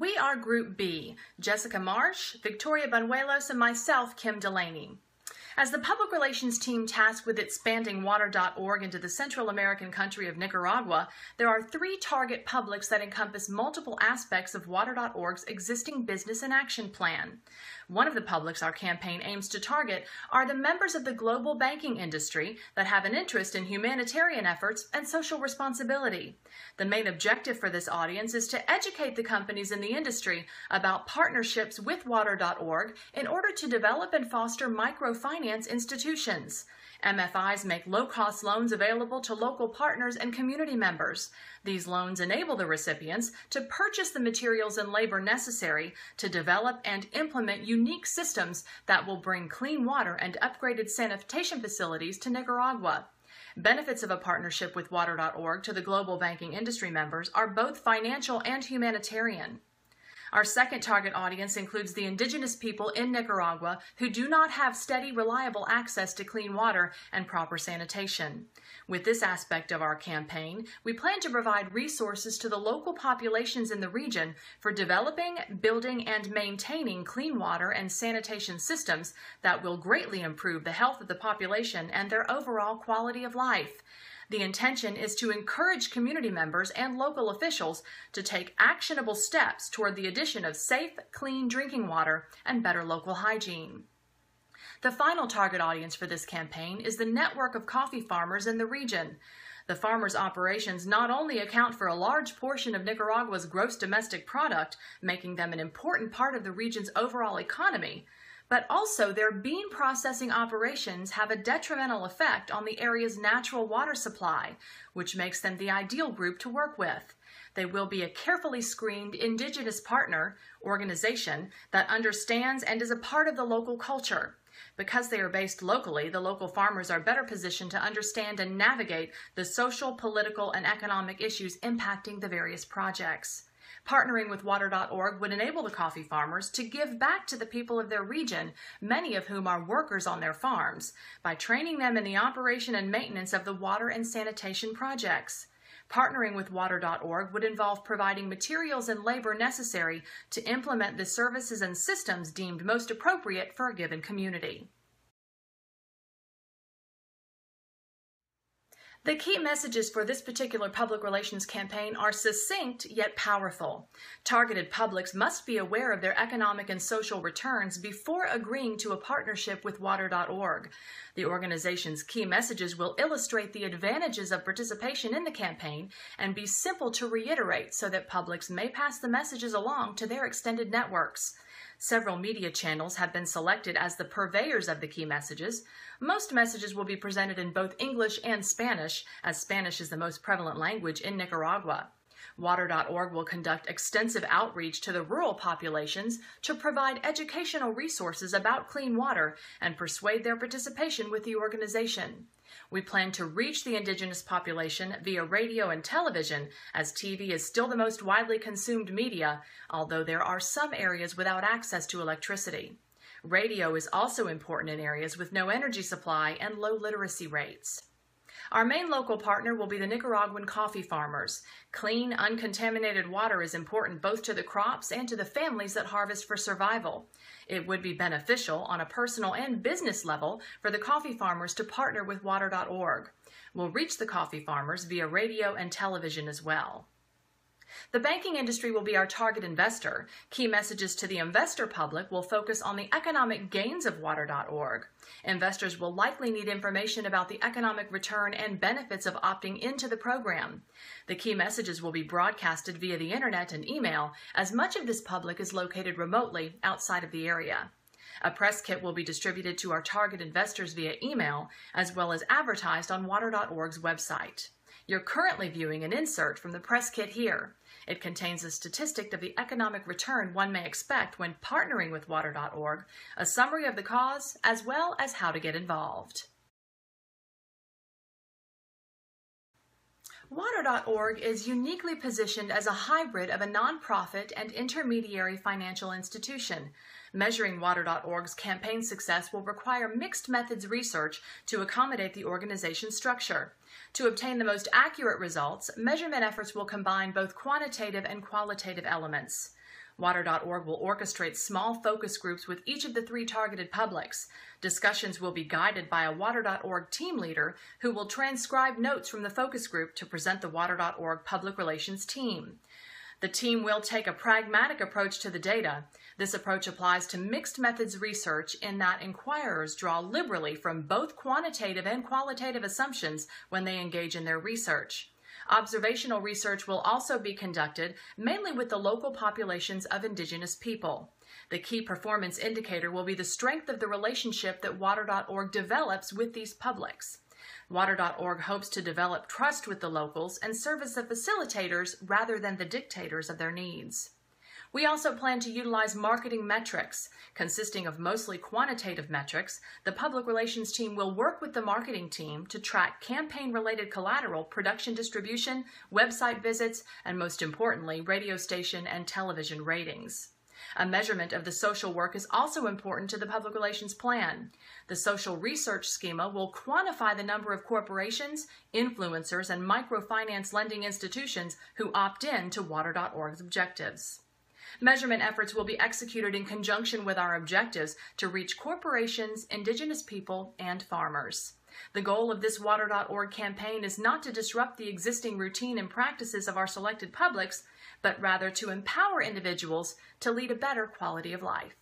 We are Group B, Jessica Marsh, Victoria Banuelos, and myself, Kim Delaney. As the public relations team tasked with expanding Water.org into the Central American country of Nicaragua, there are 3 target publics that encompass multiple aspects of Water.org's existing business and action plan. One of the publics our campaign aims to target are the members of the global banking industry that have an interest in humanitarian efforts and social responsibility. The main objective for this audience is to educate the companies in the industry about partnerships with Water.org in order to develop and foster microfinance institutions. MFIs make low-cost loans available to local partners and community members. These loans enable the recipients to purchase the materials and labor necessary to develop and implement unique systems that will bring clean water and upgraded sanitation facilities to Nicaragua. Benefits of a partnership with Water.org to the global banking industry members are both financial and humanitarian. Our second target audience includes the indigenous people in Nicaragua who do not have steady, reliable access to clean water and proper sanitation. With this aspect of our campaign, we plan to provide resources to the local populations in the region for developing, building, and maintaining clean water and sanitation systems that will greatly improve the health of the population and their overall quality of life. The intention is to encourage community members and local officials to take actionable steps toward the addition of safe, clean drinking water and better local hygiene. The final target audience for this campaign is the network of coffee farmers in the region. The farmers' operations not only account for a large portion of Nicaragua's gross domestic product, making them an important part of the region's overall economy, but also their bean processing operations have a detrimental effect on the area's natural water supply, which makes them the ideal group to work with. They will be a carefully screened indigenous partner organization that understands and is a part of the local culture. Because they are based locally, the local farmers are better positioned to understand and navigate the social, political, and economic issues impacting the various projects. Partnering with Water.org would enable the coffee farmers to give back to the people of their region, many of whom are workers on their farms, by training them in the operation and maintenance of the water and sanitation projects. Partnering with Water.org would involve providing materials and labor necessary to implement the services and systems deemed most appropriate for a given community. The key messages for this particular public relations campaign are succinct yet powerful. Targeted publics must be aware of their economic and social returns before agreeing to a partnership with Water.org. The organization's key messages will illustrate the advantages of participation in the campaign and be simple to reiterate so that publics may pass the messages along to their extended networks. Several media channels have been selected as the purveyors of the key messages. Most messages will be presented in both English and Spanish, as Spanish is the most prevalent language in Nicaragua. Water.org will conduct extensive outreach to the rural populations to provide educational resources about clean water and persuade their participation with the organization. We plan to reach the indigenous population via radio and television, as TV is still the most widely consumed media, although there are some areas without access to electricity. Radio is also important in areas with no energy supply and low literacy rates. Our main local partner will be the Nicaraguan coffee farmers. Clean, uncontaminated water is important both to the crops and to the families that harvest for survival. It would be beneficial on a personal and business level for the coffee farmers to partner with Water.org. We'll reach the coffee farmers via radio and television as well. The banking industry will be our target investor. Key messages to the investor public will focus on the economic gains of Water.org. Investors will likely need information about the economic return and benefits of opting into the program. The key messages will be broadcasted via the internet and email, as much of this public is located remotely outside of the area. A press kit will be distributed to our target investors via email, as well as advertised on Water.org's website. You're currently viewing an insert from the press kit here. It contains a statistic of the economic return one may expect when partnering with Water.org, a summary of the cause, as well as how to get involved. Water.org is uniquely positioned as a hybrid of a nonprofit and intermediary financial institution. Measuring Water.org's campaign success will require mixed methods research to accommodate the organization's structure. To obtain the most accurate results, measurement efforts will combine both quantitative and qualitative elements. Water.org will orchestrate small focus groups with each of the 3 targeted publics. Discussions will be guided by a Water.org team leader who will transcribe notes from the focus group to present the Water.org public relations team. The team will take a pragmatic approach to the data. This approach applies to mixed methods research in that inquirers draw liberally from both quantitative and qualitative assumptions when they engage in their research. Observational research will also be conducted mainly with the local populations of Indigenous people. The key performance indicator will be the strength of the relationship that Water.org develops with these publics. Water.org hopes to develop trust with the locals and serve as the facilitators rather than the dictators of their needs. We also plan to utilize marketing metrics. Consisting of mostly quantitative metrics, the public relations team will work with the marketing team to track campaign-related collateral, production distribution, website visits, and most importantly, radio station and television ratings. A measurement of the social work is also important to the public relations plan. The social research schema will quantify the number of corporations, influencers, and microfinance lending institutions who opt in to Water.org's objectives. Measurement efforts will be executed in conjunction with our objectives to reach corporations, Indigenous people, and farmers. The goal of this Water.org campaign is not to disrupt the existing routine and practices of our selected publics, but rather to empower individuals to lead a better quality of life.